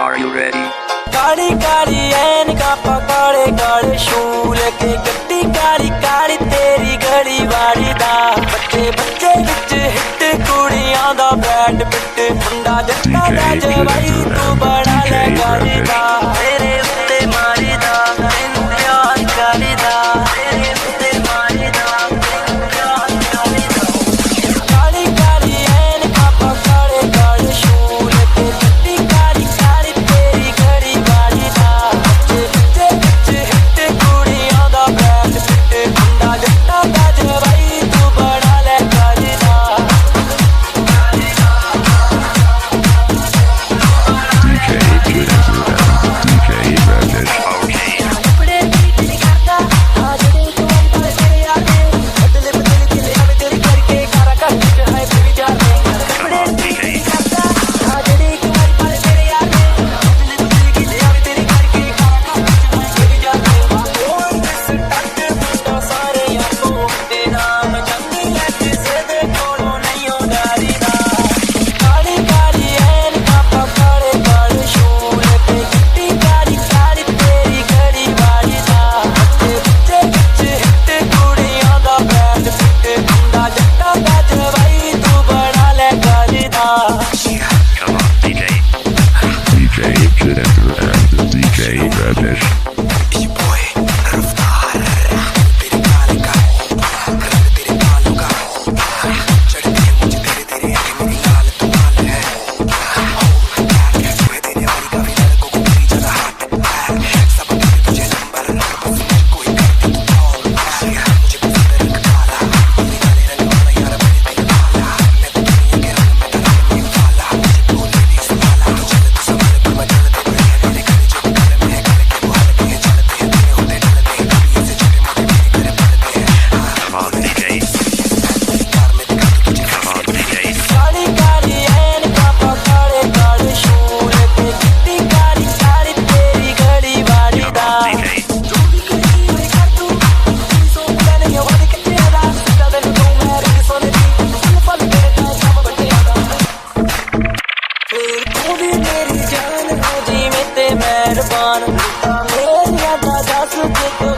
Are you ready? Kali Kali ऐनका पकाड़े काले शूल के गड्डी काली काली तेरी गली वाली दा बच्चे बच्चे विच हिट कुड़ियां दा ब्रैड पिट मुंडा जट्टा दा जवाई तू बड़ा ले गाली दा तेरे उत्ते मारी दा तैनू प्यार करी दा तेरे उत्ते मारी दा तैनू प्यार करी दा काली काली ऐनका पकाड़े काले शूल के गड्डी काली काली तेरी गली वाली दा बच्चे बच्चे विच हिट कुड़ियां दा ब्रैड पिट मुंडा जट्टा दा जवाई तू बड़ा ले गाली दा DJ Rajesh. कपड़े नहीं करता आज दे तू अंतर तेरे यार दे बदले बदले दिल आवे तेरी करके कारा कट है तेरी जान दे कपड़े नहीं करता आज दे तू अंतर तेरे यार दे बदले बदले दिल आवे तेरी करके कारा कट है तेरी जान दे कौन दिस टट मुंडा सारे यारो ते नाम जंदी है किसे दे कोलों नहीं हो डरी दा काली काली ऐन का पकड़े काले शूल पे गट्टी काली काली तेरी गली वाली दा बच्चे बच्चे विच हिट कुड़ियां दा ब्रैड पिट मुंडा जट्टा दा जवाई तू बड़ा ले गाली दा Come on, DJ. DJ Jitendra and DJ Rajesh. Come on, DJ. Come on, DJ. Kali Kali ऐन का पकड़े काले शूल पे गट्टी काली काली तेरी गली वाली Come दा on, DJ. जो भी करी मैं कर दूं तेरी सोच मैंने ये वादे कितने अदा ज्यादा तू मेरे सोने दी फल तेरे ता सब बटे अदा फिर तू भी मेरी जान हो जी में ते मेहरबान मेरी यादा दस के तो